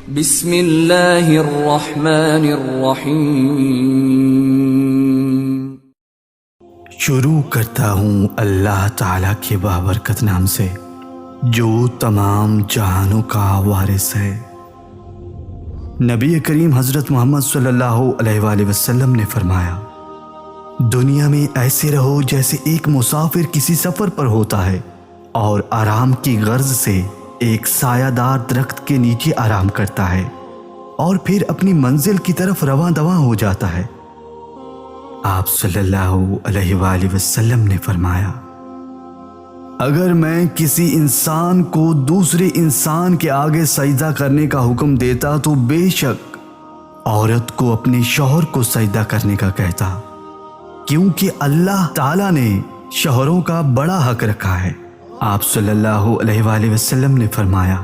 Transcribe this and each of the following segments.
بسم اللہ الرحمن الرحیم۔ شروع کرتا ہوں اللہ تعالیٰ کے بابرکت نام سے جو تمام جہانوں کا وارث ہے۔ نبی کریم حضرت محمد صلی اللہ علیہ وآلہ وسلم نے فرمایا، دنیا میں ایسے رہو جیسے ایک مسافر کسی سفر پر ہوتا ہے اور آرام کی غرض سے ایک سایہ دار درخت کے نیچے آرام کرتا ہے اور پھر اپنی منزل کی طرف رواں دواں ہو جاتا ہے۔ آپ صلی اللہ علیہ وآلہ وسلم نے فرمایا، اگر میں کسی انسان کو دوسرے انسان کے آگے سجدہ کرنے کا حکم دیتا تو بے شک عورت کو اپنے شوہر کو سجدہ کرنے کا کہتا، کیونکہ اللہ تعالیٰ نے شوہروں کا بڑا حق رکھا ہے۔ آپ صلی اللہ علیہ وآلہ وسلم نے فرمایا،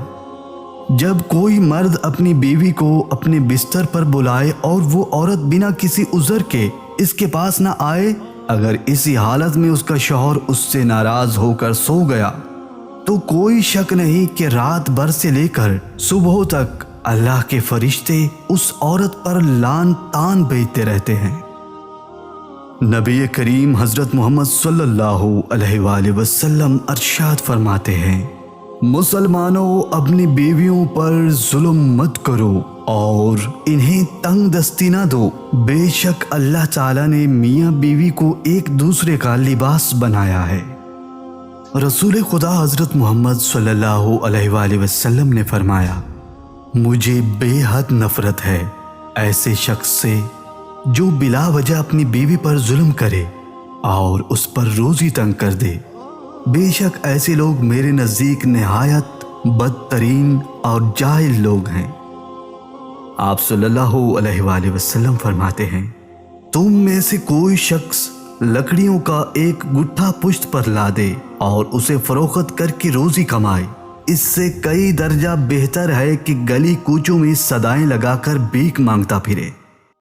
جب کوئی مرد اپنی بیوی کو اپنے بستر پر بلائے اور وہ عورت بنا کسی عذر کے اس کے پاس نہ آئے، اگر اسی حالت میں اس کا شوہر اس سے ناراض ہو کر سو گیا تو کوئی شک نہیں کہ رات بھر سے لے کر صبح تک اللہ کے فرشتے اس عورت پر لعن طعن بھیجتے رہتے ہیں۔ نبی کریم حضرت محمد صلی اللہ علیہ وآلہ وسلم ارشاد فرماتے ہیں، مسلمانوں اپنی بیویوں پر ظلم مت کرو اور انہیں تنگ دستی نہ دو، بے شک اللہ تعالیٰ نے میاں بیوی کو ایک دوسرے کا لباس بنایا ہے۔ رسول خدا حضرت محمد صلی اللہ علیہ وآلہ وسلم نے فرمایا، مجھے بے حد نفرت ہے ایسے شخص سے جو بلا وجہ اپنی بیوی پر ظلم کرے اور اس پر روزی تنگ کر دے، بے شک ایسے لوگ میرے نزدیک نہایت بدترین اور جاہل لوگ ہیں۔ آپ صلی اللہ علیہ وآلہ وسلم فرماتے ہیں، تم میں سے کوئی شخص لکڑیوں کا ایک گٹھا پشت پر لا دے اور اسے فروخت کر کے روزی کمائے، اس سے کئی درجہ بہتر ہے کہ گلی کوچوں میں صدائیں لگا کر بھیک مانگتا پھرے۔